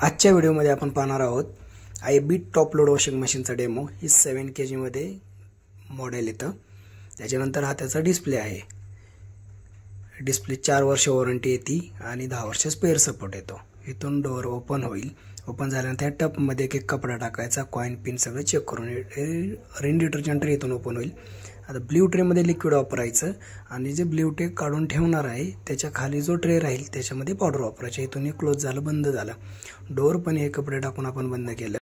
आजच्या व्हिडिओमध्ये आपण पाहणार आहोत आयबीट टॉप लोड वॉशिंग मशीनचा डेमो। ही 7 kg मध्ये मॉडेल येतं। त्याच्यानंतर हा त्याचा डिस्प्ले आहे। डिस्प्ले 4 वर्ष वॉरंटी येते आणि 10 वर्ष स्पेअर सपोर्ट येतो। इथून डोअर ओपन होईल। ओपन झाल्यानंतर त्या टप मध्ये एक कपडा टाकायचा, कॉइन पिन सगळं चेक करून रिन डिटर्जंट इथून ओपन होईल। आता ब्ल्यू ट्रे मध्ये लिक्विड वापरायचं आणि जे ब्ल्यू ट्रे काढून ठेवणार आहे त्याच्या खाली जो ट्रे राहील त्याच्यामध्ये पावडर वापरायची। इथून हे क्लोज झालं, बंद झालं। डोअर पण हे कपडे टाकून आपण बंद केलं।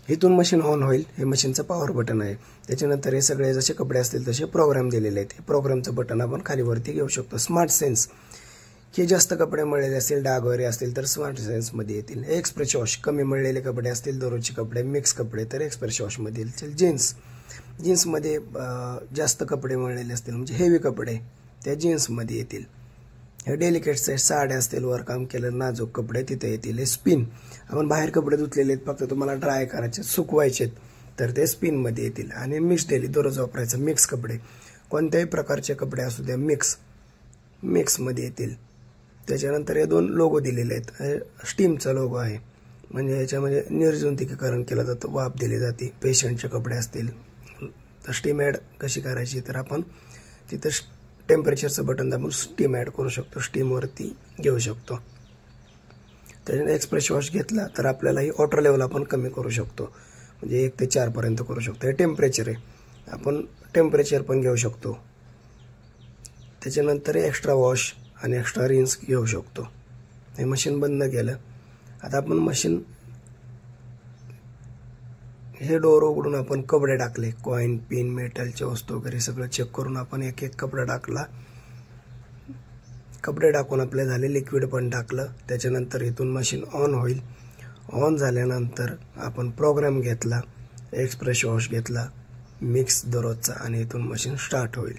इथून मशीन ऑन होईल। हे मशीनचं पॉवर बटन आहे। त्याच्यानंतर हे सगळे जसे कपडे असतील तसे प्रोग्राम दिलेले आहेत। हे प्रोग्रामचं बटन आपण खाली वरती घेऊ शकतो। स्मार्ट सेन्स, हे जास्त कपडे मळलेले असतील, डाग वगैरे असतील तर स्मार्ट सेन्स मध्ये येतील। एक्सप्रेस वॉश, कमी मळलेले कपडे असतील, दररोजचे कपडे, मिक्स कपडे तर एक्सप्रेस वॉश मध्ये येतील। जीन्स मध्ये जास्त कपडे मळलेले असतील म्हणजे हेवी कपडे त्या जीन्स मध्ये येतील। हे डेलिकेट साईज, साड्या असतील, वर काम केलं नाजूक कपडे तिथे येतील। स्पिन, आपण बाहेर कपडे धुतलेले आहेत, फक्त तुम्हाला ड्राय करायचे, सुकवायचे तर ते स्पिन मध्ये येतील। आणि मिक्स डेली, दररोज वापरायचं मिक्स कपडे, कोणत्याही प्रकारचे कपडे असू द्या मिक्स मध्ये येतील। त्याच्यानंतर हे दोन लोगो दिलेले आहेत। स्टीमचा लोगो आहे, म्हणजे याच्यामध्ये निर्जंतुकीकरण केलं जातं, वाफ दिली जाते। पेशंटचे कपडे असतील तर स्टीम ॲड कशी करायची तर आपण तिथं टेम्परेचरचं बटन दाबून स्टीम ॲड करू शकतो, स्टीम वरती घेऊ शकतो। त्याच्यानंतर एक्सप्रेस वॉश घेतला तर आपल्याला ही वॉटर लेवल आपण कमी करू शकतो, म्हणजे 1 ते 4 पर्यंत करू शकतो। हे टेम्परेचर आहे, आपण टेम्परेचर पण घेऊ शकतो। त्याच्यानंतर एक्स्ट्रा वॉश आणि एक्स्ट्रा रिन्स घेऊ शकतो। हे मशीन बंद केलं। आता आपण मशीन हे डोअर उघडून आपण कपडे टाकले, कॉइन पिन मेटलच्या वस्तू वगैरे सगळं चेक करून आपण एक एक कपडा टाकला। कपडे टाकून आपले झाले, लिक्विड पण टाकलं। त्याच्यानंतर इथून मशीन ऑन होईल। ऑन झाल्यानंतर आपण प्रोग्राम घेतला, एक्सप्रेस वॉश घेतला मिक्स दररोजचा आणि इथून मशीन स्टार्ट होईल।